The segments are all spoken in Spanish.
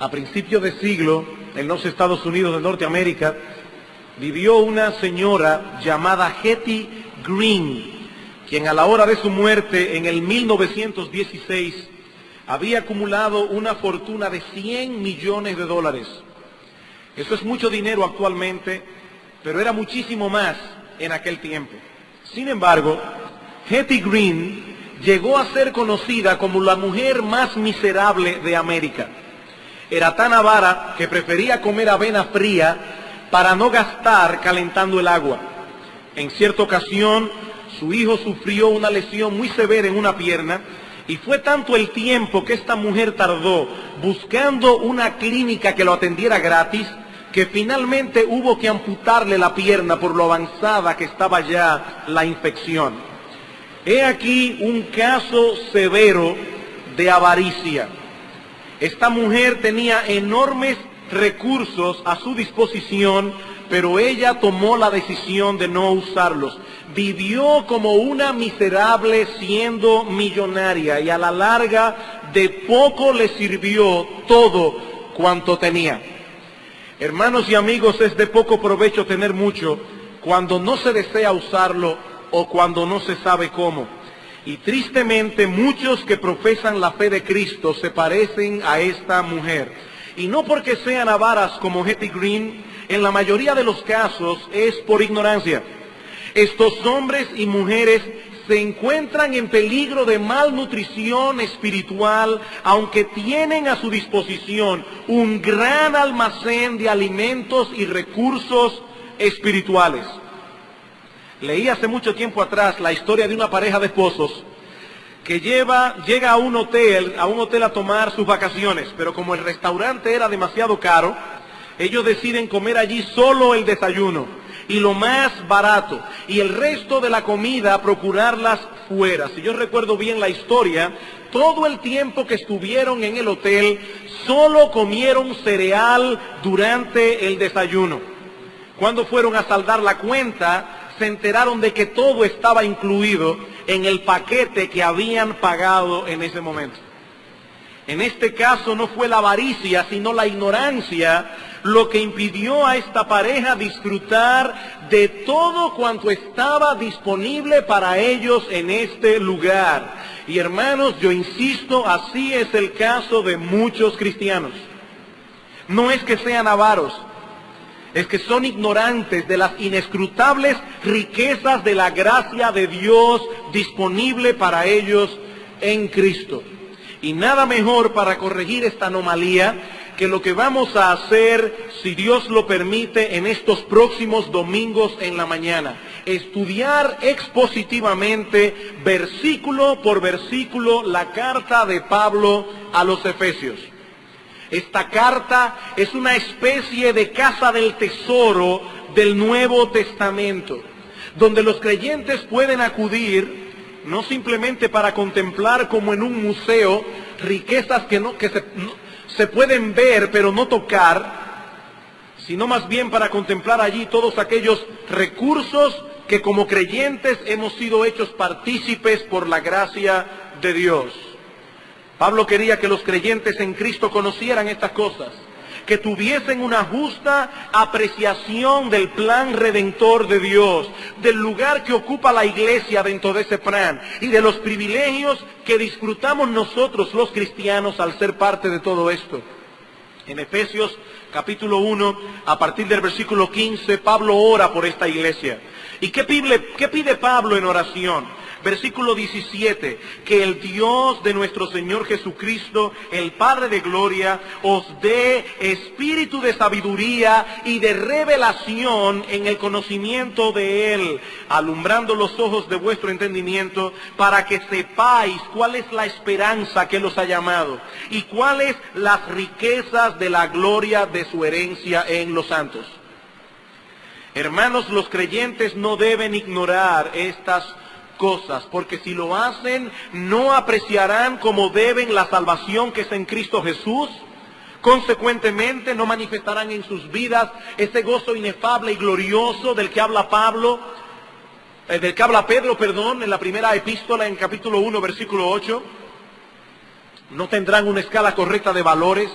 A principios de siglo, en los Estados Unidos de Norteamérica, vivió una señora llamada Hetty Green, quien a la hora de su muerte, en el 1916, había acumulado una fortuna de $100 millones. Eso es mucho dinero actualmente, pero era muchísimo más en aquel tiempo. Sin embargo, Hetty Green llegó a ser conocida como la mujer más miserable de América. Era tan avara que prefería comer avena fría para no gastar calentando el agua. En cierta ocasión, su hijo sufrió una lesión muy severa en una pierna y fue tanto el tiempo que esta mujer tardó buscando una clínica que lo atendiera gratis, que finalmente hubo que amputarle la pierna por lo avanzada que estaba ya la infección. He aquí un caso severo de avaricia. Esta mujer tenía enormes recursos a su disposición, pero ella tomó la decisión de no usarlos. Vivió como una miserable siendo millonaria y a la larga de poco le sirvió todo cuanto tenía. Hermanos y amigos, es de poco provecho tener mucho cuando no se desea usarlo o cuando no se sabe cómo. Y tristemente muchos que profesan la fe de Cristo se parecen a esta mujer. Y no porque sean avaras como Hetty Green, en la mayoría de los casos es por ignorancia. Estos hombres y mujeres se encuentran en peligro de malnutrición espiritual, aunque tienen a su disposición un gran almacén de alimentos y recursos espirituales. Leí hace mucho tiempo atrás la historia de una pareja de esposos que llega a un hotel a tomar sus vacaciones, pero como el restaurante era demasiado caro, ellos deciden comer allí solo el desayuno y lo más barato, y el resto de la comida procurarlas fuera. Si yo recuerdo bien la historia, todo el tiempo que estuvieron en el hotel, solo comieron cereal durante el desayuno. Cuando fueron a saldar la cuenta, se enteraron de que todo estaba incluido en el paquete que habían pagado en ese momento. En este caso no fue la avaricia, sino la ignorancia lo que impidió a esta pareja disfrutar de todo cuanto estaba disponible para ellos en este lugar. Y hermanos, yo insisto, así es el caso de muchos cristianos. No es que sean avaros, es que son ignorantes de las inescrutables riquezas de la gracia de Dios disponible para ellos en Cristo. Y nada mejor para corregir esta anomalía que lo que vamos a hacer, si Dios lo permite, en estos próximos domingos en la mañana. Estudiar expositivamente, versículo por versículo, la carta de Pablo a los Efesios. Esta carta es una especie de casa del tesoro del Nuevo Testamento, donde los creyentes pueden acudir, no simplemente para contemplar como en un museo riquezas que se pueden ver pero no tocar, sino más bien para contemplar allí todos aquellos recursos que como creyentes hemos sido hechos partícipes por la gracia de Dios. Pablo quería que los creyentes en Cristo conocieran estas cosas, que tuviesen una justa apreciación del plan redentor de Dios, del lugar que ocupa la iglesia dentro de ese plan y de los privilegios que disfrutamos nosotros los cristianos al ser parte de todo esto. En Efesios capítulo 1, a partir del versículo 15, Pablo ora por esta iglesia. ¿Y qué pide Pablo en oración? Versículo 17, que el Dios de nuestro Señor Jesucristo, el Padre de gloria, os dé espíritu de sabiduría y de revelación en el conocimiento de Él, alumbrando los ojos de vuestro entendimiento, para que sepáis cuál es la esperanza que los ha llamado y cuáles las riquezas de la gloria de su herencia en los santos. Hermanos, los creyentes no deben ignorar estas cosas, porque si lo hacen, no apreciarán como deben la salvación que es en Cristo Jesús. Consecuentemente, no manifestarán en sus vidas ese gozo inefable y glorioso del que habla Pedro, en la primera epístola, en capítulo 1, versículo 8. No tendrán una escala correcta de valores,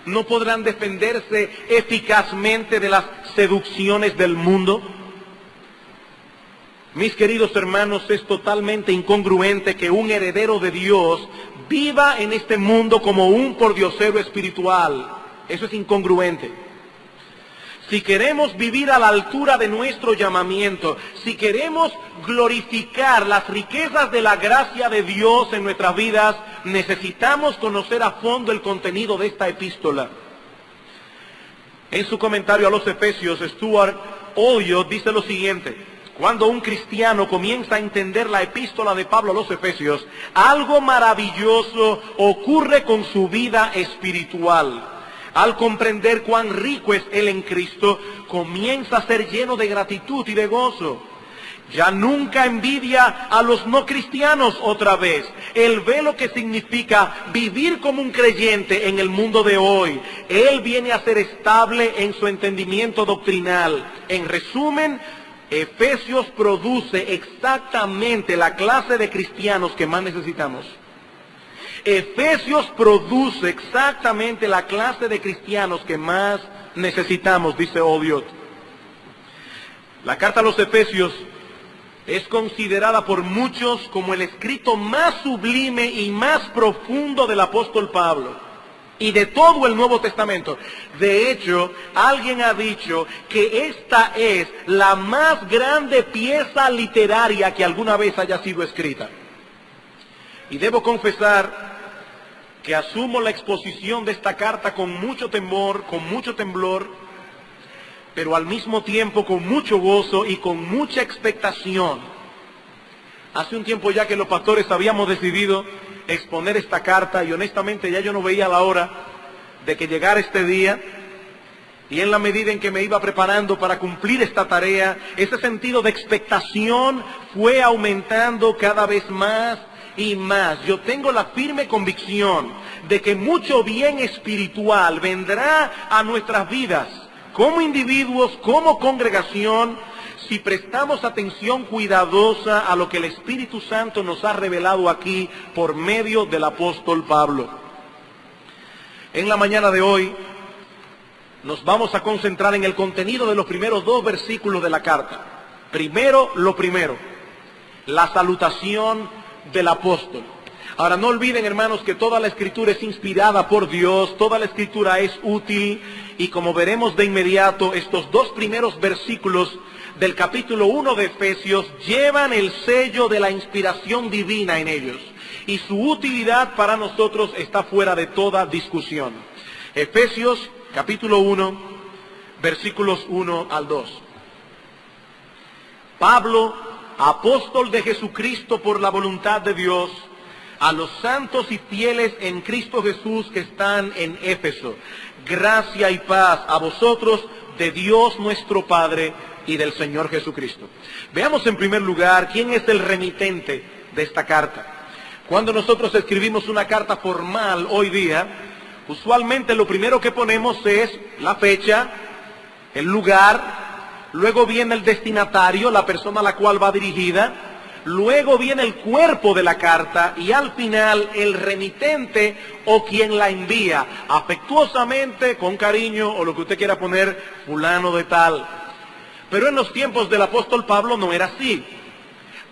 ¿No podrán defenderse eficazmente de las seducciones del mundo? Mis queridos hermanos, es totalmente incongruente que un heredero de Dios viva en este mundo como un pordiosero espiritual. Eso es incongruente. Si queremos vivir a la altura de nuestro llamamiento, si queremos glorificar las riquezas de la gracia de Dios en nuestras vidas, necesitamos conocer a fondo el contenido de esta epístola. En su comentario a los Efesios, Stuart Oyo dice lo siguiente: cuando un cristiano comienza a entender la epístola de Pablo a los Efesios, algo maravilloso ocurre con su vida espiritual. Al comprender cuán rico es él en Cristo, comienza a ser lleno de gratitud y de gozo. Ya nunca envidia a los no cristianos otra vez. Él ve lo que significa vivir como un creyente en el mundo de hoy. Él viene a ser estable en su entendimiento doctrinal. En resumen, Efesios produce exactamente la clase de cristianos que más necesitamos. Efesios produce exactamente la clase de cristianos que más necesitamos, dice Odiot. La carta a los Efesios es considerada por muchos como el escrito más sublime y más profundo del apóstol Pablo y de todo el Nuevo Testamento. De hecho, alguien ha dicho que esta es la más grande pieza literaria que alguna vez haya sido escrita. Y debo confesar que asumo la exposición de esta carta con mucho temor, con mucho temblor, pero al mismo tiempo con mucho gozo y con mucha expectación. Hace un tiempo ya que los pastores habíamos decidido exponer esta carta y honestamente ya yo no veía la hora de que llegara este día, y en la medida en que me iba preparando para cumplir esta tarea, ese sentido de expectación fue aumentando cada vez más y más. Yo tengo la firme convicción de que mucho bien espiritual vendrá a nuestras vidas, como individuos, como congregación, si prestamos atención cuidadosa a lo que el Espíritu Santo nos ha revelado aquí por medio del apóstol Pablo. En la mañana de hoy nos vamos a concentrar en el contenido de los primeros 2 versículos de la carta. Primero, lo primero, la salutación del apóstol. Ahora, no olviden, hermanos, que toda la escritura es inspirada por Dios, toda la escritura es útil, y como veremos de inmediato, estos 2 primeros versículos del capítulo 1 de Efesios llevan el sello de la inspiración divina en ellos, y su utilidad para nosotros está fuera de toda discusión. Efesios capítulo 1, versículos 1 al 2. Pablo, apóstol de Jesucristo por la voluntad de Dios, a los santos y fieles en Cristo Jesús que están en Éfeso, gracia y paz a vosotros de Dios nuestro Padre y del Señor Jesucristo. Veamos en primer lugar quién es el remitente de esta carta. Cuando nosotros escribimos una carta formal hoy día, usualmente lo primero que ponemos es la fecha, el lugar, luego viene el destinatario, la persona a la cual va dirigida, luego viene el cuerpo de la carta y al final el remitente o quien la envía, afectuosamente, con cariño o lo que usted quiera poner, fulano de tal. Pero en los tiempos del apóstol Pablo no era así.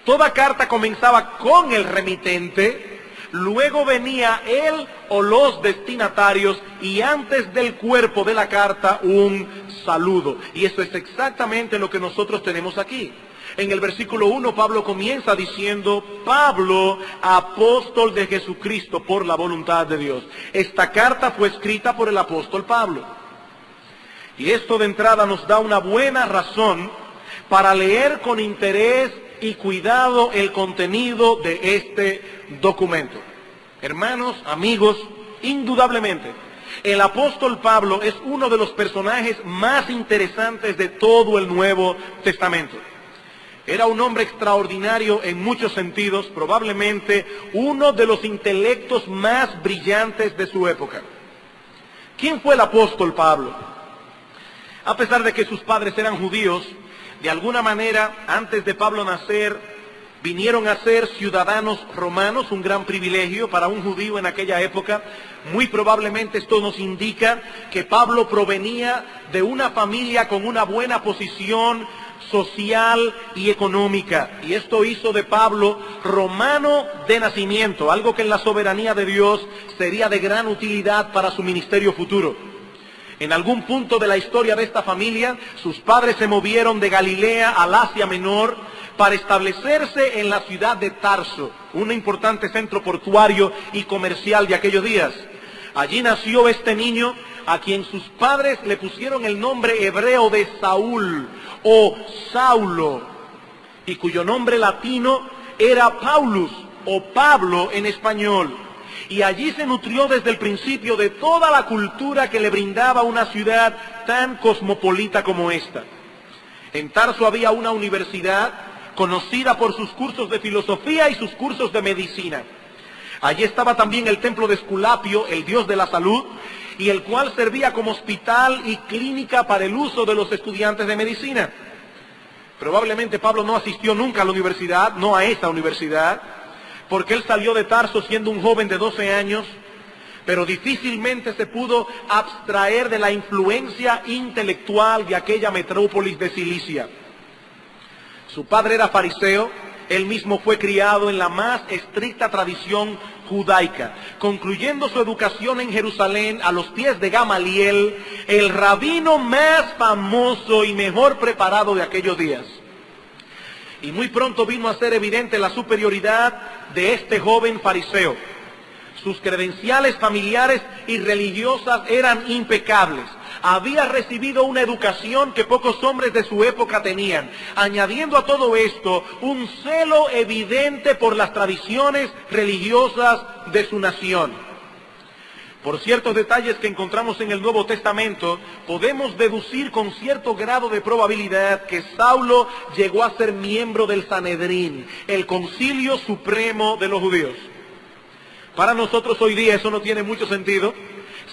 Toda carta comenzaba con el remitente, luego venía él o los destinatarios y antes del cuerpo de la carta un saludo. Y eso es exactamente lo que nosotros tenemos aquí. En el versículo 1 Pablo comienza diciendo: Pablo, apóstol de Jesucristo por la voluntad de Dios. Esta carta fue escrita por el apóstol Pablo. Y esto de entrada nos da una buena razón para leer con interés y cuidado el contenido de este documento. Hermanos, amigos, indudablemente, el apóstol Pablo es uno de los personajes más interesantes de todo el Nuevo Testamento. Era un hombre extraordinario en muchos sentidos, probablemente uno de los intelectos más brillantes de su época. ¿Quién fue el apóstol Pablo? A pesar de que sus padres eran judíos, de alguna manera, antes de Pablo nacer, vinieron a ser ciudadanos romanos, un gran privilegio para un judío en aquella época. Muy probablemente esto nos indica que Pablo provenía de una familia con una buena posición social y económica, y esto hizo de Pablo romano de nacimiento, algo que en la soberanía de Dios sería de gran utilidad para su ministerio futuro. En algún punto de la historia de esta familia, sus padres se movieron de Galilea al Asia Menor para establecerse en la ciudad de Tarso, un importante centro portuario y comercial de aquellos días. Allí nació este niño, a quien sus padres le pusieron el nombre hebreo de Saúl o Saulo, y cuyo nombre latino era Paulus o Pablo en español. Y allí se nutrió desde el principio de toda la cultura que le brindaba una ciudad tan cosmopolita como esta. En Tarso había una universidad conocida por sus cursos de filosofía y sus cursos de medicina. Allí estaba también el templo de Esculapio, el dios de la salud, y el cual servía como hospital y clínica para el uso de los estudiantes de medicina. Probablemente Pablo no asistió nunca a la universidad, no a esta universidad, porque él salió de Tarso siendo un joven de 12 años, pero difícilmente se pudo abstraer de la influencia intelectual de aquella metrópolis de Cilicia. Su padre era fariseo, él mismo fue criado en la más estricta tradición judaica, concluyendo su educación en Jerusalén a los pies de Gamaliel, el rabino más famoso y mejor preparado de aquellos días. Y muy pronto vino a ser evidente la superioridad de este joven fariseo. Sus credenciales familiares y religiosas eran impecables. Había recibido una educación que pocos hombres de su época tenían, añadiendo a todo esto un celo evidente por las tradiciones religiosas de su nación. Por ciertos detalles que encontramos en el Nuevo Testamento, podemos deducir con cierto grado de probabilidad que Saulo llegó a ser miembro del Sanedrín, el concilio supremo de los judíos. Para nosotros hoy día eso no tiene mucho sentido.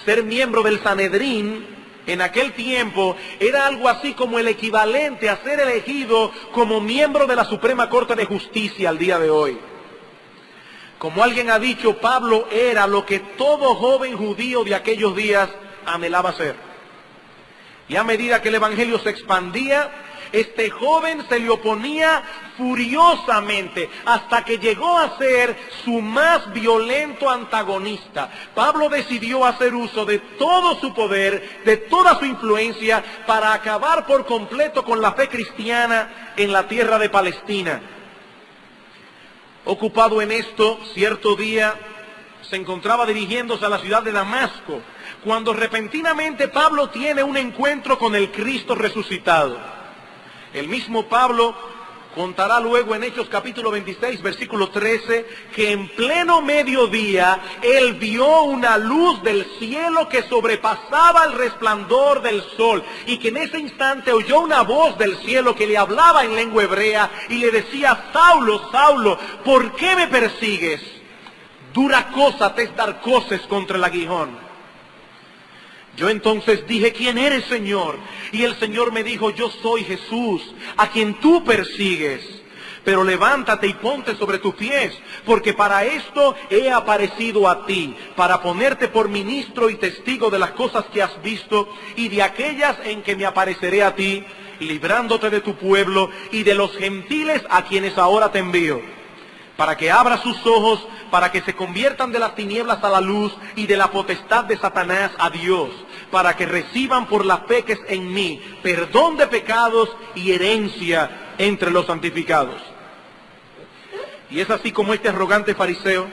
Ser miembro del Sanedrín en aquel tiempo era algo así como el equivalente a ser elegido como miembro de la Suprema Corte de Justicia al día de hoy. Como alguien ha dicho, Pablo era lo que todo joven judío de aquellos días anhelaba ser. Y a medida que el evangelio se expandía, este joven se le oponía furiosamente hasta que llegó a ser su más violento antagonista. Pablo decidió hacer uso de todo su poder, de toda su influencia, para acabar por completo con la fe cristiana en la tierra de Palestina. Ocupado en esto, cierto día se encontraba dirigiéndose a la ciudad de Damasco, cuando repentinamente Pablo tiene un encuentro con el Cristo resucitado. El mismo Pablo contará luego en Hechos capítulo 26, versículo 13, que en pleno mediodía él vio una luz del cielo que sobrepasaba el resplandor del sol, y que en ese instante oyó una voz del cielo que le hablaba en lengua hebrea y le decía: Saulo, Saulo, ¿por qué me persigues? Dura cosa te es dar coces contra el aguijón. Yo entonces dije: ¿quién eres, Señor? Y el Señor me dijo: yo soy Jesús, a quien tú persigues. Pero levántate y ponte sobre tus pies, porque para esto he aparecido a ti, para ponerte por ministro y testigo de las cosas que has visto y de aquellas en que me apareceré a ti, librándote de tu pueblo y de los gentiles a quienes ahora te envío, para que abras sus ojos, para que se conviertan de las tinieblas a la luz y de la potestad de Satanás a Dios, para que reciban por la fe que es en mí perdón de pecados y herencia entre los santificados. Y es así como este arrogante fariseo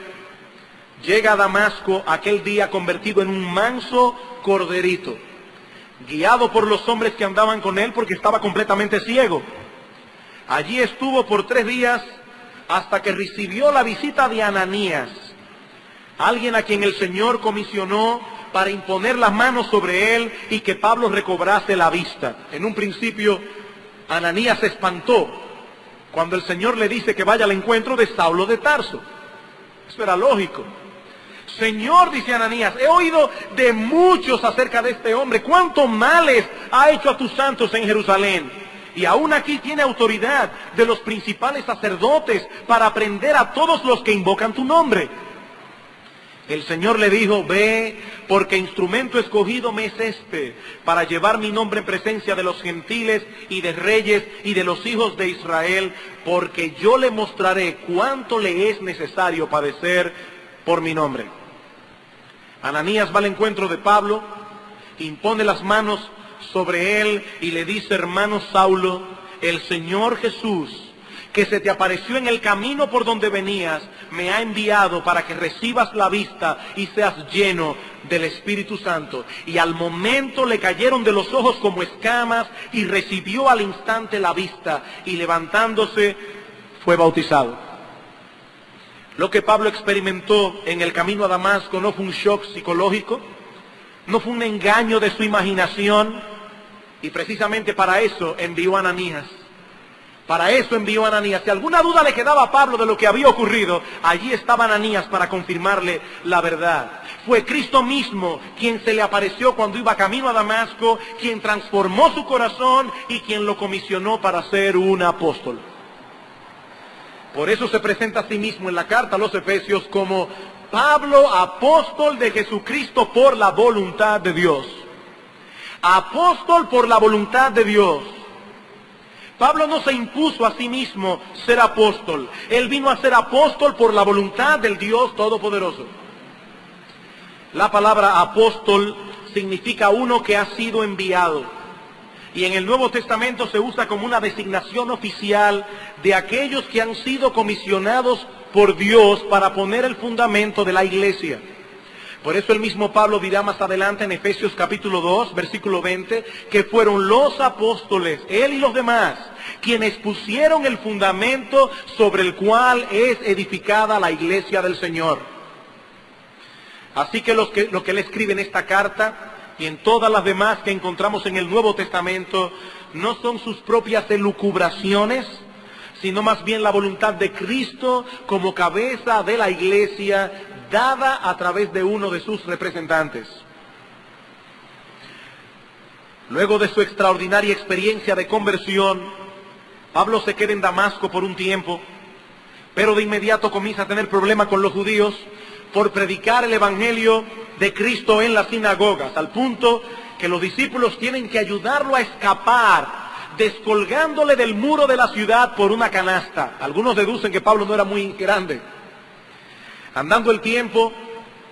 llega a Damasco aquel día convertido en un manso corderito, guiado por los hombres que andaban con él porque estaba completamente ciego. Allí estuvo por 3 días hasta que recibió la visita de Ananías, alguien a quien el Señor comisionó para imponer las manos sobre él y que Pablo recobrase la vista. En un principio, Ananías se espantó cuando el Señor le dice que vaya al encuentro de Saulo de Tarso. Eso era lógico. Señor, dice Ananías, he oído de muchos acerca de este hombre, cuántos males ha hecho a tus santos en Jerusalén. y aún aquí tiene autoridad de los principales sacerdotes para prender a todos los que invocan tu nombre. El Señor le dijo, ve, porque instrumento escogido me es este, para llevar mi nombre en presencia de los gentiles y de reyes y de los hijos de Israel, porque yo le mostraré cuánto le es necesario padecer por mi nombre. Ananías va al encuentro de Pablo, impone las manos sobre él y le dice, hermano Saulo, el Señor Jesús, que se te apareció en el camino por donde venías, me ha enviado para que recibas la vista y seas lleno del Espíritu Santo. Y al momento le cayeron de los ojos como escamas y recibió al instante la vista y levantándose fue bautizado. Lo que Pablo experimentó en el camino a Damasco no fue un shock psicológico, no fue un engaño de su imaginación, y precisamente para eso envió a Ananías. Para eso envió a Ananías. Si alguna duda le quedaba a Pablo de lo que había ocurrido, allí estaba Ananías para confirmarle la verdad. Fue Cristo mismo quien se le apareció cuando iba camino a Damasco, quien transformó su corazón y quien lo comisionó para ser un apóstol. Por eso se presenta a sí mismo en la carta a los Efesios como Pablo, apóstol de Jesucristo por la voluntad de Dios. Apóstol por la voluntad de Dios. Pablo no se impuso a sí mismo ser apóstol. Él vino a ser apóstol por la voluntad del Dios Todopoderoso. La palabra apóstol significa uno que ha sido enviado. Y en el Nuevo Testamento se usa como una designación oficial de aquellos que han sido comisionados por Dios para poner el fundamento de la iglesia. Por eso el mismo Pablo dirá más adelante en Efesios capítulo 2, versículo 20, que fueron los apóstoles, él y los demás, quienes pusieron el fundamento sobre el cual es edificada la iglesia del Señor. Así que lo que él escribe en esta carta y en todas las demás que encontramos en el Nuevo Testamento no son sus propias elucubraciones, sino más bien la voluntad de Cristo como cabeza de la iglesia, dada a través de uno de sus representantes. Luego de su extraordinaria experiencia de conversión, Pablo se queda en Damasco por un tiempo, pero de inmediato comienza a tener problemas con los judíos por predicar el evangelio de Cristo en las sinagogas, al punto que los discípulos tienen que ayudarlo a escapar, descolgándole del muro de la ciudad por una canasta. Algunos deducen que Pablo no era muy grande. Andando el tiempo,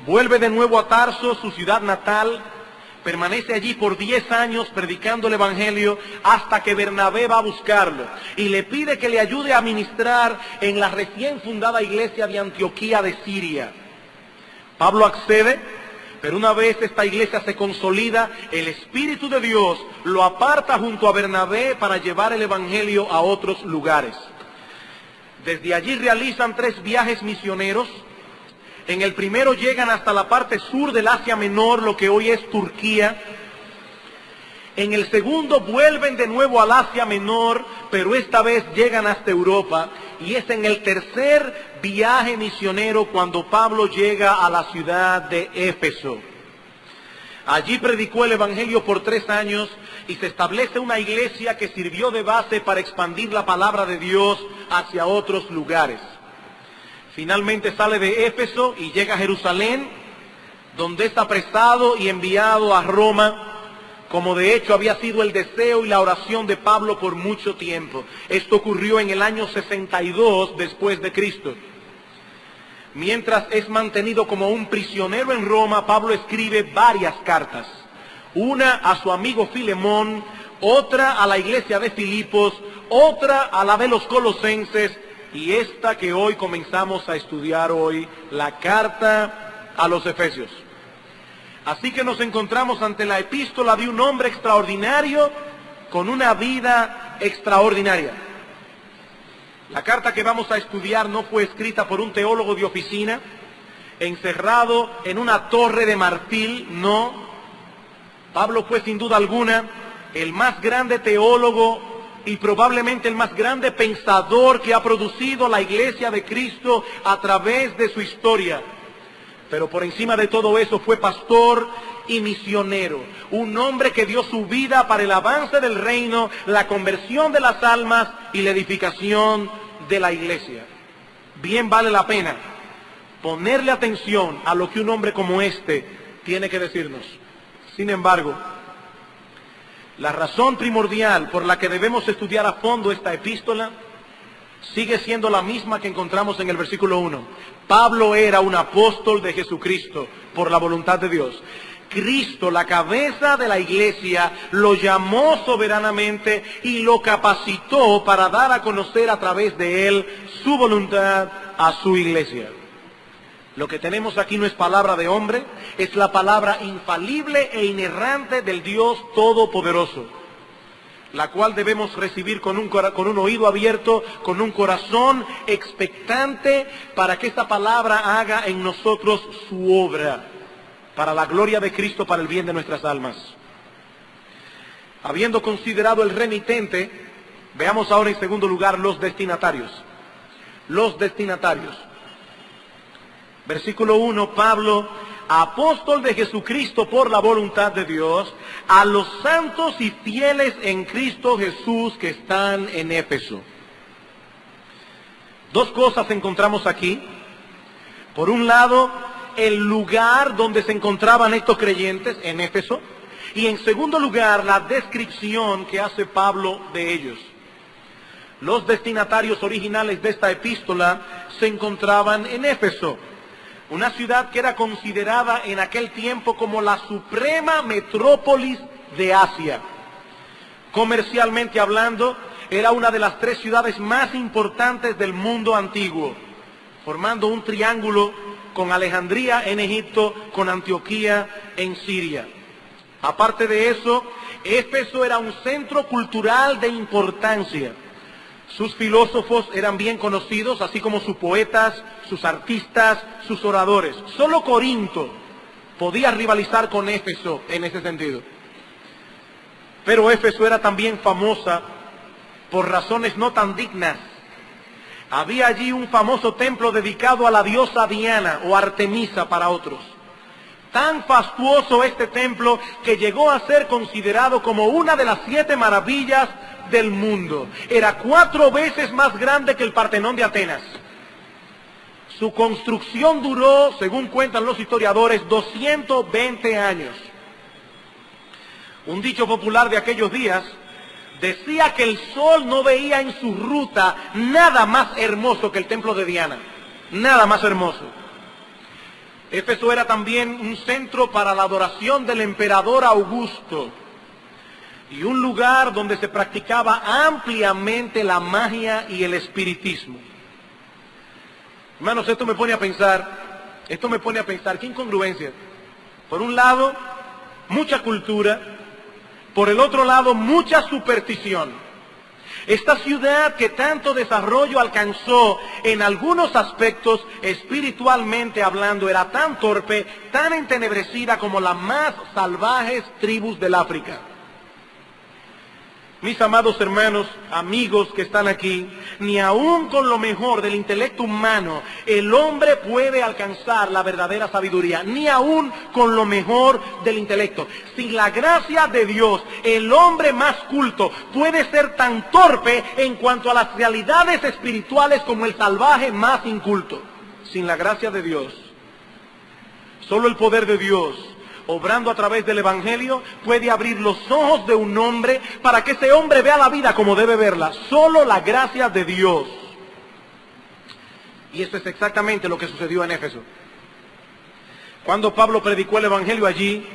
vuelve de nuevo a Tarso, su ciudad natal, permanece allí por 10 años predicando el evangelio hasta que Bernabé va a buscarlo y le pide que le ayude a ministrar en la recién fundada iglesia de Antioquía de Siria. Pablo accede, pero una vez esta iglesia se consolida, el Espíritu de Dios lo aparta junto a Bernabé para llevar el evangelio a otros lugares. Desde allí realizan 3 viajes misioneros. En el primero llegan hasta la parte sur del Asia Menor, lo que hoy es Turquía. En el segundo vuelven de nuevo al Asia Menor, pero esta vez llegan hasta Europa. Y es en el tercer viaje misionero cuando Pablo llega a la ciudad de Éfeso. Allí predicó el evangelio por 3 años y se establece una iglesia que sirvió de base para expandir la palabra de Dios hacia otros lugares. Finalmente sale de Éfeso y llega a Jerusalén, donde es apresado y enviado a Roma, como de hecho había sido el deseo y la oración de Pablo por mucho tiempo. Esto ocurrió en el año 62 después de Cristo. Mientras es mantenido como un prisionero en Roma, Pablo escribe varias cartas. Una a su amigo Filemón, otra a la iglesia de Filipos, otra a la de los Colosenses, y esta que hoy comenzamos a estudiar hoy, la carta a los Efesios. Así que nos encontramos ante la epístola de un hombre extraordinario con una vida extraordinaria. La carta que vamos a estudiar no fue escrita por un teólogo de oficina, encerrado en una torre de marfil, no. Pablo fue sin duda alguna el más grande teólogo y probablemente el más grande pensador que ha producido la iglesia de Cristo a través de su historia. Pero por encima de todo eso fue pastor y misionero, un hombre que dio su vida para el avance del reino, la conversión de las almas y la edificación de la iglesia. Bien vale la pena ponerle atención a lo que un hombre como este tiene que decirnos. Sin embargo, la razón primordial por la que debemos estudiar a fondo esta epístola sigue siendo la misma que encontramos en el versículo 1. Pablo era un apóstol de Jesucristo por la voluntad de Dios. Cristo, la cabeza de la iglesia, lo llamó soberanamente y lo capacitó para dar a conocer a través de él su voluntad a su iglesia. Lo que tenemos aquí no es palabra de hombre, es la palabra infalible e inerrante del Dios Todopoderoso, la cual debemos recibir con un oído abierto, con un corazón expectante, para que esta palabra haga en nosotros su obra, para la gloria de Cristo, para el bien de nuestras almas. Habiendo considerado el remitente, veamos ahora en segundo lugar los destinatarios. Los destinatarios. Versículo 1, Pablo, apóstol de Jesucristo por la voluntad de Dios, a los santos y fieles en Cristo Jesús que están en Éfeso. Dos cosas encontramos aquí. Por un lado, el lugar donde se encontraban estos creyentes, en Éfeso, y en segundo lugar, la descripción que hace Pablo de ellos. Los destinatarios originales de esta epístola se encontraban en Éfeso, una ciudad que era considerada en aquel tiempo como la suprema metrópolis de Asia. Comercialmente hablando, era una de las 3 ciudades más importantes del mundo antiguo, formando un triángulo con Alejandría en Egipto, con Antioquía en Siria. Aparte de eso, Éfeso era un centro cultural de importancia. Sus filósofos eran bien conocidos, así como sus poetas, sus artistas, sus oradores. Solo Corinto podía rivalizar con Éfeso en ese sentido. Pero Éfeso era también famosa por razones no tan dignas. Había allí un famoso templo dedicado a la diosa Diana o Artemisa para otros. Tan fastuoso este templo que llegó a ser considerado como una de las 7 maravillas del mundo. Era 4 veces más grande que el Partenón de Atenas. Su construcción duró, según cuentan los historiadores, 220 años. Un dicho popular de aquellos días decía que el sol no veía en su ruta nada más hermoso que el templo de Diana. Nada más hermoso. Éfeso era también un centro para la adoración del emperador Augusto y un lugar donde se practicaba ampliamente la magia y el espiritismo. Hermanos, esto me pone a pensar, qué incongruencia. Por un lado, mucha cultura, por el otro lado, mucha superstición. Esta ciudad que tanto desarrollo alcanzó en algunos aspectos, espiritualmente hablando, era tan torpe, tan entenebrecida como las más salvajes tribus del África. Mis amados hermanos, amigos que están aquí, ni aún con lo mejor del intelecto humano el hombre puede alcanzar la verdadera sabiduría, ni aún con lo mejor del intelecto. Sin la gracia de Dios, el hombre más culto puede ser tan torpe en cuanto a las realidades espirituales como el salvaje más inculto. Sin la gracia de Dios, solo el poder de Dios, obrando a través del Evangelio, puede abrir los ojos de un hombre para que ese hombre vea la vida como debe verla. Solo la gracia de Dios. Y esto es exactamente lo que sucedió en Éfeso. Cuando Pablo predicó el Evangelio allí,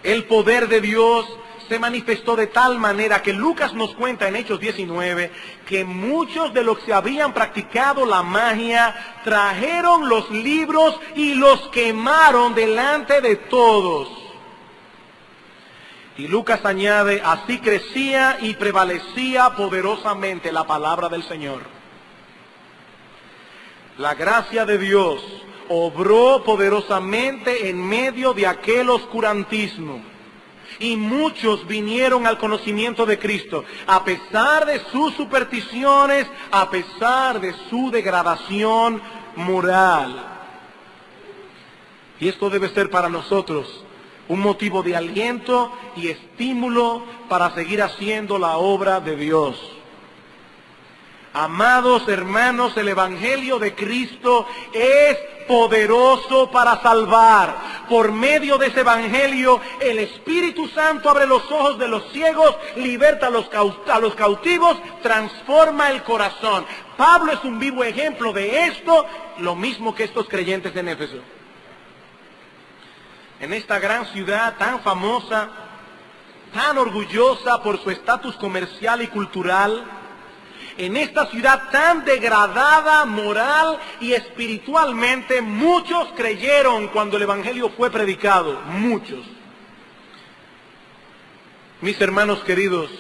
el poder de Dios se manifestó de tal manera que Lucas nos cuenta en Hechos 19 que muchos de los que habían practicado la magia trajeron los libros y los quemaron delante de todos. Y Lucas añade, así crecía y prevalecía poderosamente la palabra del Señor. La gracia de Dios obró poderosamente en medio de aquel oscurantismo. Y muchos vinieron al conocimiento de Cristo, a pesar de sus supersticiones, a pesar de su degradación moral. Y esto debe ser para nosotros un motivo de aliento y estímulo para seguir haciendo la obra de Dios. Amados hermanos, el Evangelio de Cristo es poderoso para salvar. Por medio de ese Evangelio, el Espíritu Santo abre los ojos de los ciegos, liberta a los cautivos, transforma el corazón. Pablo es un vivo ejemplo de esto, lo mismo que estos creyentes en Éfeso. En esta gran ciudad tan famosa, tan orgullosa por su estatus comercial y cultural, en esta ciudad tan degradada moral y espiritualmente, muchos creyeron cuando el Evangelio fue predicado, muchos. Mis hermanos queridos,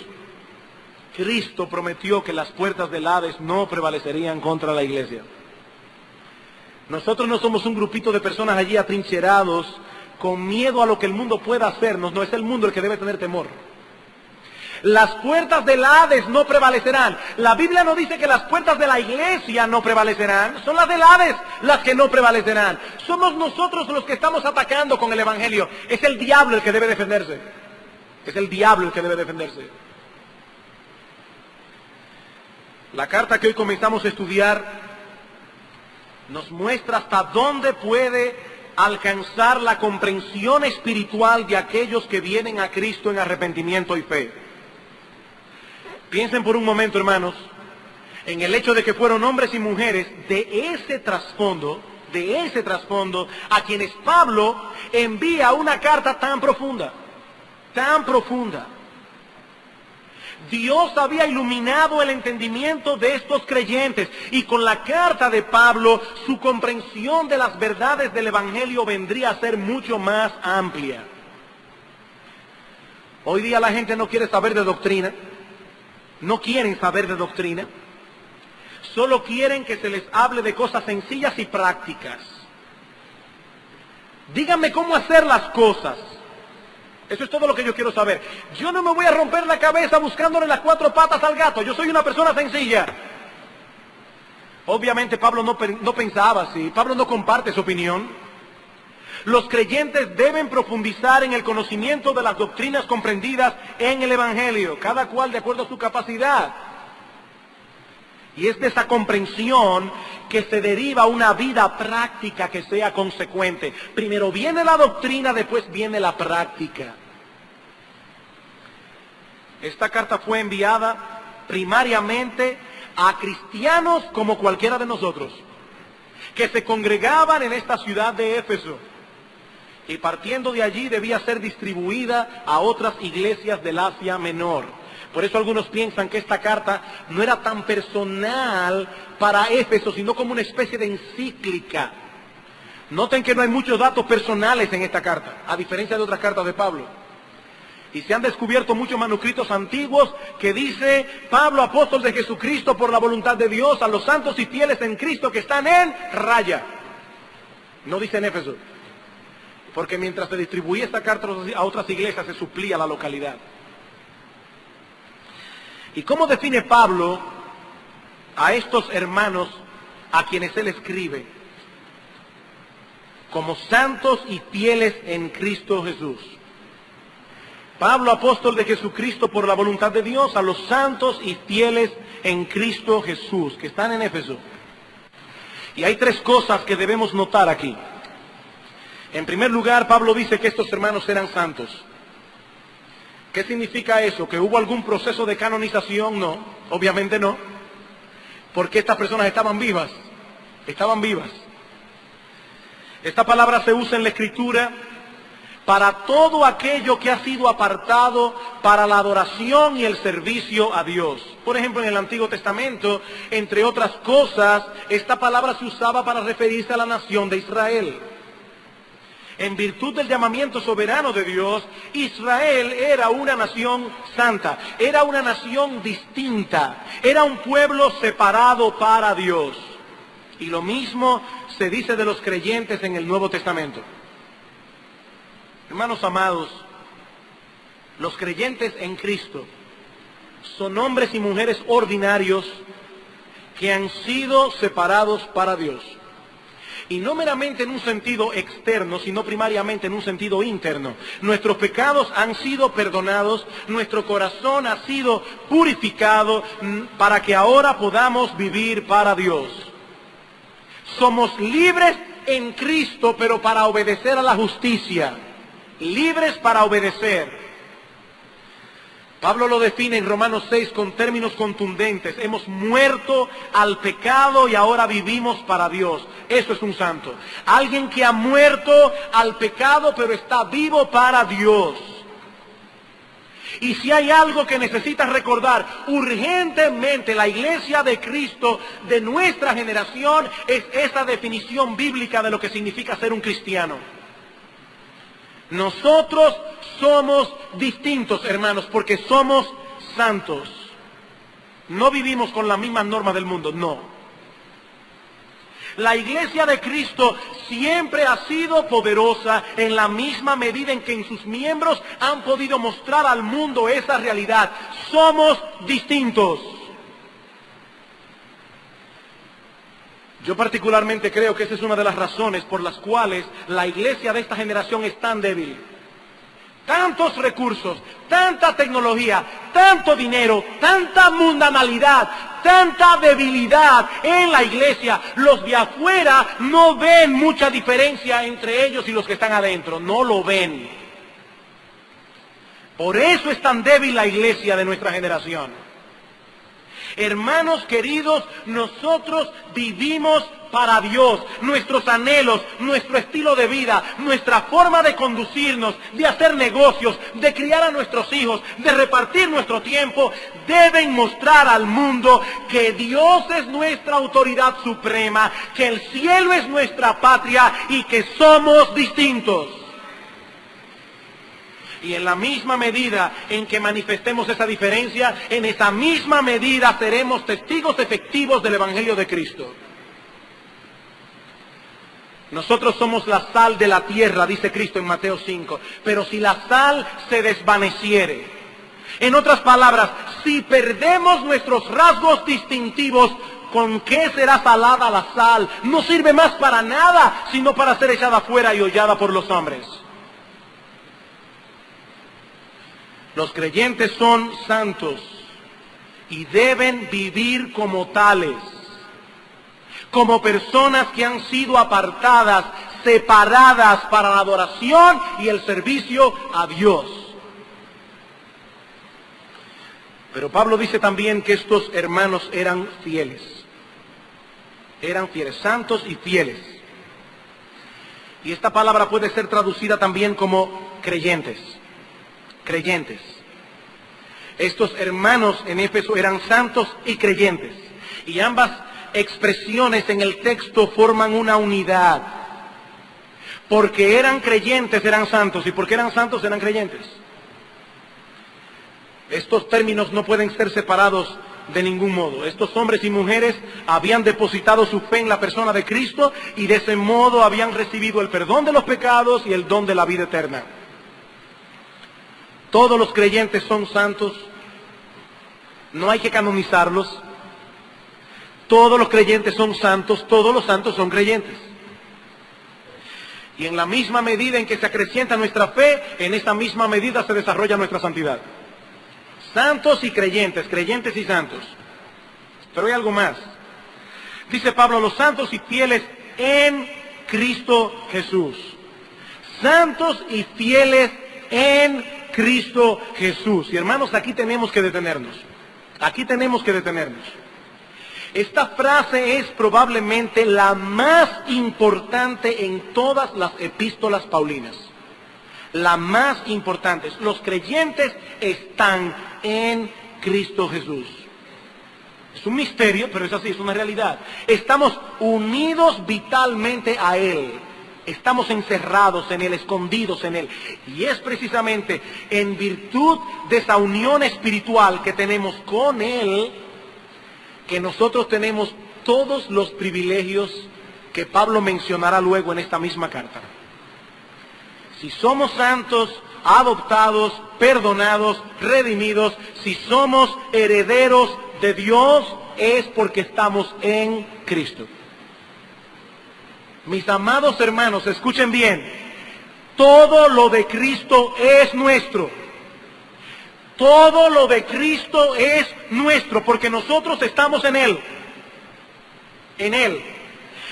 Cristo prometió que las puertas del Hades no prevalecerían contra la iglesia. Nosotros no somos un grupito de personas allí atrincherados con miedo a lo que el mundo pueda hacernos, no es el mundo el que debe tener temor. Las puertas del Hades no prevalecerán. La Biblia no dice que las puertas de la iglesia no prevalecerán. Son las del Hades las que no prevalecerán. Somos nosotros los que estamos atacando con el Evangelio. Es el diablo el que debe defenderse. Es el diablo el que debe defenderse. La carta que hoy comenzamos a estudiar nos muestra hasta dónde puede alcanzar la comprensión espiritual de aquellos que vienen a Cristo en arrepentimiento y fe. Piensen por un momento, hermanos, en el hecho de que fueron hombres y mujeres de ese trasfondo, a quienes Pablo envía una carta tan profunda, tan profunda. Dios había iluminado el entendimiento de estos creyentes y con la carta de Pablo su comprensión de las verdades del Evangelio vendría a ser mucho más amplia. Hoy día la gente no quiere saber de doctrina. No quieren saber de doctrina, solo quieren que se les hable de cosas sencillas y prácticas. Díganme cómo hacer las cosas. Eso es todo lo que yo quiero saber. Yo no me voy a romper la cabeza buscándole las cuatro patas al gato, yo soy una persona sencilla. Obviamente Pablo no pensaba así, Pablo no comparte su opinión. Los creyentes deben profundizar en el conocimiento de las doctrinas comprendidas en el Evangelio, cada cual de acuerdo a su capacidad. Y es de esa comprensión que se deriva una vida práctica que sea consecuente. Primero viene la doctrina, después viene la práctica. Esta carta fue enviada primariamente a cristianos como cualquiera de nosotros, que se congregaban en esta ciudad de Éfeso. Y partiendo de allí debía ser distribuida a otras iglesias del Asia Menor. Por eso algunos piensan que esta carta no era tan personal para Éfeso, sino como una especie de encíclica. Noten que no hay muchos datos personales en esta carta, a diferencia de otras cartas de Pablo. Y se han descubierto muchos manuscritos antiguos que dice Pablo, apóstol de Jesucristo por la voluntad de Dios, a los santos y fieles en Cristo que están en Raya. No dice en Éfeso. Porque mientras se distribuía esta carta a otras iglesias, se suplía la localidad. ¿Y cómo define Pablo a estos hermanos a quienes él escribe? Como santos y fieles en Cristo Jesús. Pablo, apóstol de Jesucristo por la voluntad de Dios, a los santos y fieles en Cristo Jesús, que están en Éfeso. Y hay tres cosas que debemos notar aquí. En primer lugar, Pablo dice que estos hermanos eran santos. ¿Qué significa eso? ¿Que hubo algún proceso de canonización? No, obviamente no. Porque estas personas estaban vivas. Estaban vivas. Esta palabra se usa en la Escritura para todo aquello que ha sido apartado para la adoración y el servicio a Dios. Por ejemplo, en el Antiguo Testamento, entre otras cosas, esta palabra se usaba para referirse a la nación de Israel. En virtud del llamamiento soberano de Dios, Israel era una nación santa, era una nación distinta, era un pueblo separado para Dios. Y lo mismo se dice de los creyentes en el Nuevo Testamento. Hermanos amados, los creyentes en Cristo son hombres y mujeres ordinarios que han sido separados para Dios. Y no meramente en un sentido externo, sino primariamente en un sentido interno. Nuestros pecados han sido perdonados, nuestro corazón ha sido purificado para que ahora podamos vivir para Dios. Somos libres en Cristo, pero para obedecer a la justicia. Libres para obedecer. Pablo lo define en Romanos 6 con términos contundentes. Hemos muerto al pecado y ahora vivimos para Dios. Eso es un santo. Alguien que ha muerto al pecado pero está vivo para Dios. Y si hay algo que necesitas recordar urgentemente la iglesia de Cristo de nuestra generación, es esa definición bíblica de lo que significa ser un cristiano. Nosotros somos distintos, hermanos, porque somos santos. No vivimos con las mismas normas del mundo, no. La iglesia de Cristo siempre ha sido poderosa en la misma medida en que en sus miembros han podido mostrar al mundo esa realidad. Somos distintos. Yo particularmente creo que esa es una de las razones por las cuales la iglesia de esta generación es tan débil. Tantos recursos, tanta tecnología, tanto dinero, tanta mundanalidad, tanta debilidad en la iglesia. Los de afuera no ven mucha diferencia entre ellos y los que están adentro. No lo ven. Por eso es tan débil la iglesia de nuestra generación. Hermanos queridos, nosotros vivimos para Dios. Nuestros anhelos, nuestro estilo de vida, nuestra forma de conducirnos, de hacer negocios, de criar a nuestros hijos, de repartir nuestro tiempo, deben mostrar al mundo que Dios es nuestra autoridad suprema, que el cielo es nuestra patria y que somos distintos. Y en la misma medida en que manifestemos esa diferencia, en esa misma medida seremos testigos efectivos del Evangelio de Cristo. Nosotros somos la sal de la tierra, dice Cristo en Mateo 5. Pero si la sal se desvaneciere, en otras palabras, si perdemos nuestros rasgos distintivos, ¿con qué será salada la sal? No sirve más para nada, sino para ser echada fuera y hollada por los hombres. Los creyentes son santos y deben vivir como tales, como personas que han sido apartadas, separadas para la adoración y el servicio a Dios. Pero Pablo dice también que estos hermanos eran fieles, santos y fieles. Y esta palabra puede ser traducida también como creyentes. Estos hermanos en Éfeso eran santos y creyentes. Y ambas expresiones en el texto forman una unidad. Porque eran creyentes, eran santos. Y porque eran santos, eran creyentes. Estos términos no pueden ser separados de ningún modo. Estos hombres y mujeres habían depositado su fe en la persona de Cristo y de ese modo habían recibido el perdón de los pecados y el don de la vida eterna. Todos los creyentes son santos, no hay que canonizarlos. Todos los creyentes son santos, todos los santos son creyentes. Y en la misma medida en que se acrecienta nuestra fe, en esta misma medida se desarrolla nuestra santidad. Santos y creyentes, creyentes y santos. Pero hay algo más. Dice Pablo, los santos y fieles en Cristo Jesús. Santos y fieles en Cristo Jesús. Y hermanos, aquí tenemos que detenernos. Esta frase es probablemente la más importante en todas las epístolas paulinas. La más importante. Los creyentes están en Cristo Jesús. Es un misterio, pero es así, es una realidad. Estamos unidos vitalmente a Él. Estamos encerrados en Él, escondidos en Él. Y es precisamente en virtud de esa unión espiritual que tenemos con Él, que nosotros tenemos todos los privilegios que Pablo mencionará luego en esta misma carta. Si somos santos, adoptados, perdonados, redimidos, si somos herederos de Dios, es porque estamos en Cristo. Mis amados hermanos, escuchen bien, todo lo de Cristo es nuestro. Todo lo de Cristo es nuestro, porque nosotros estamos en Él. En Él.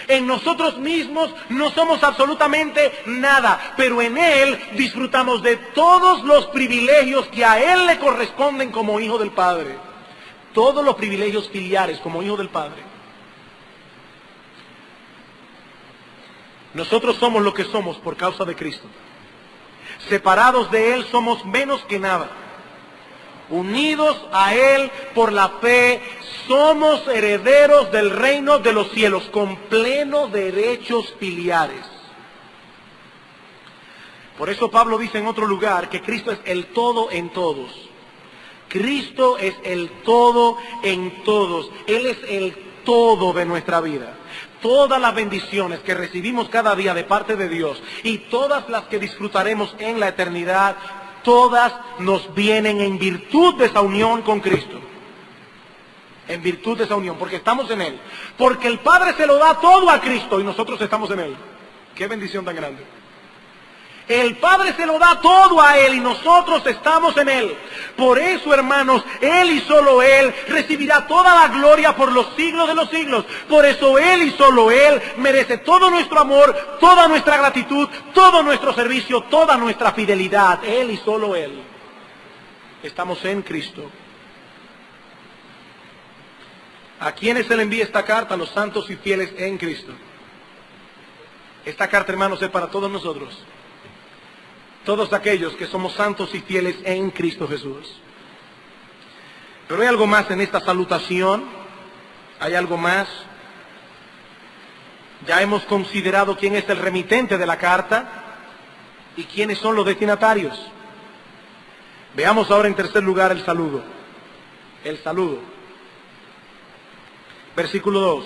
En nosotros mismos no somos absolutamente nada, pero en Él disfrutamos de todos los privilegios que a Él le corresponden como hijo del Padre. Todos los privilegios filiales como hijo del Padre. Nosotros somos lo que somos por causa de Cristo. Separados de Él somos menos que nada. Unidos a Él por la fe, somos herederos del reino de los cielos, con plenos derechos filiales. Por eso Pablo dice en otro lugar que Cristo es el todo en todos. Cristo es el todo en todos. Él es el todo de nuestra vida. Todas las bendiciones que recibimos cada día de parte de Dios y todas las que disfrutaremos en la eternidad, todas nos vienen en virtud de esa unión con Cristo. En virtud de esa unión, porque estamos en Él. Porque el Padre se lo da todo a Cristo y nosotros estamos en Él. ¡Qué bendición tan grande! El Padre se lo da todo a Él y nosotros estamos en Él. Por eso, hermanos, Él y solo Él recibirá toda la gloria por los siglos de los siglos. Por eso Él y solo Él merece todo nuestro amor, toda nuestra gratitud, todo nuestro servicio, toda nuestra fidelidad. Él y solo Él. Estamos en Cristo. ¿A quiénes Él envía esta carta? A los santos y fieles en Cristo. Esta carta, hermanos, es para todos nosotros. Todos aquellos que somos santos y fieles en Cristo Jesús. Pero hay algo más en esta salutación. Hay algo más. Ya hemos considerado quién es el remitente de la carta y quiénes son los destinatarios. Veamos ahora en tercer lugar el saludo. El saludo. Versículo 2.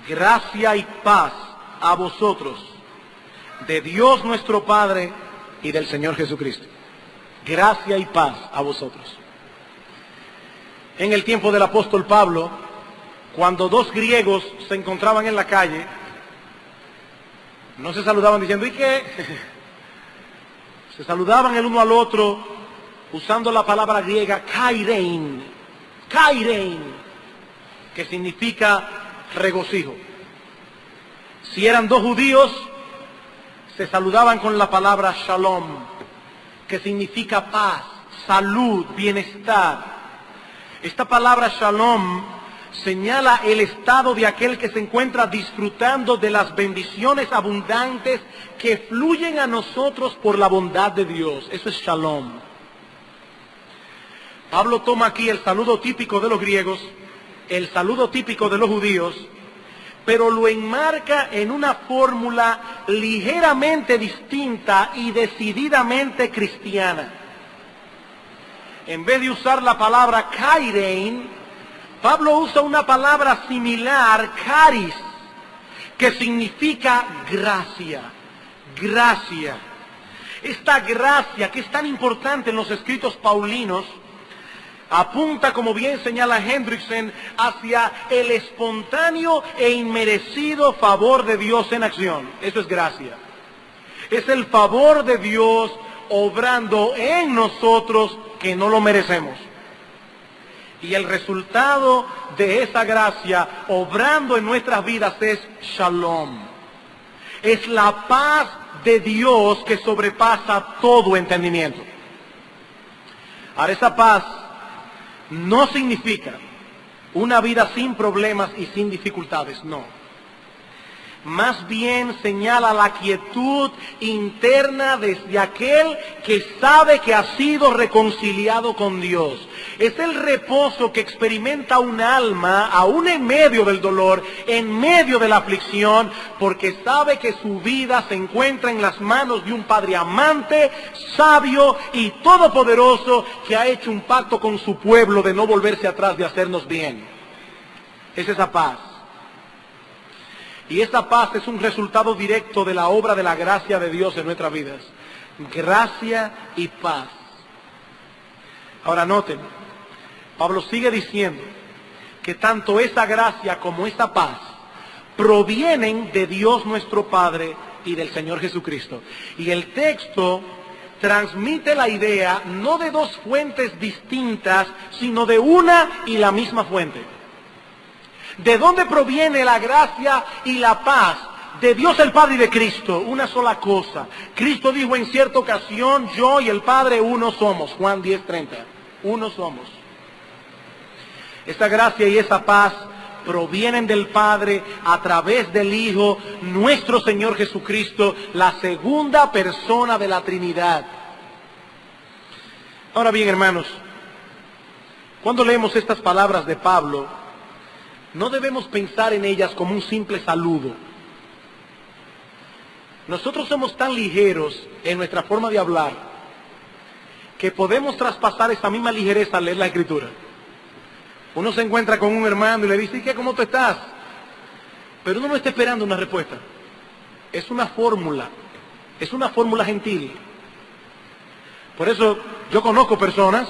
Gracia y paz a vosotros, de Dios nuestro Padre y del Señor Jesucristo. Gracia y paz a vosotros. En el tiempo del apóstol Pablo, cuando dos griegos se encontraban en la calle, no se saludaban diciendo, ¿y qué? Se saludaban el uno al otro usando la palabra griega kairein, kairein, que significa regocijo. Si eran dos judíos, se saludaban con la palabra shalom, que significa paz, salud, bienestar. Esta palabra shalom señala el estado de aquel que se encuentra disfrutando de las bendiciones abundantes que fluyen a nosotros por la bondad de Dios. Eso es shalom. Pablo toma aquí el saludo típico de los griegos, el saludo típico de los judíos, pero lo enmarca en una fórmula ligeramente distinta y decididamente cristiana. En vez de usar la palabra kairein, Pablo usa una palabra similar, charis, que significa gracia, gracia. Esta gracia que es tan importante en los escritos paulinos, apunta, como bien señala Hendrickson, hacia el espontáneo e inmerecido favor de Dios en acción. Eso es gracia. Es el favor de Dios obrando en nosotros que no lo merecemos. Y el resultado de esa gracia obrando en nuestras vidas es shalom. Es la paz de Dios que sobrepasa todo entendimiento. Ahora, esa paz no significa una vida sin problemas y sin dificultades, no. Más bien señala la quietud interna desde aquel que sabe que ha sido reconciliado con Dios. Es el reposo que experimenta un alma, aún en medio del dolor, en medio de la aflicción, porque sabe que su vida se encuentra en las manos de un Padre amante, sabio y todopoderoso, que ha hecho un pacto con su pueblo de no volverse atrás, de hacernos bien. Es esa paz. Y esa paz es un resultado directo de la obra de la gracia de Dios en nuestras vidas. Gracia y paz. Ahora noten, Pablo sigue diciendo que tanto esa gracia como esa paz provienen de Dios nuestro Padre y del Señor Jesucristo. Y el texto transmite la idea no de dos fuentes distintas, sino de una y la misma fuente. ¿De dónde proviene la gracia y la paz? De Dios el Padre y de Cristo, una sola cosa. Cristo dijo en cierta ocasión, yo y el Padre uno somos. Juan 10:30, uno somos. Esta gracia y esa paz provienen del Padre a través del Hijo, nuestro Señor Jesucristo, la segunda persona de la Trinidad. Ahora bien, hermanos, cuando leemos estas palabras de Pablo, no debemos pensar en ellas como un simple saludo. Nosotros somos tan ligeros en nuestra forma de hablar que podemos traspasar esa misma ligereza al leer la Escritura. Uno se encuentra con un hermano y le dice, ¿y qué? ¿Cómo tú estás? Pero uno no está esperando una respuesta. Es una fórmula gentil. Por eso yo conozco personas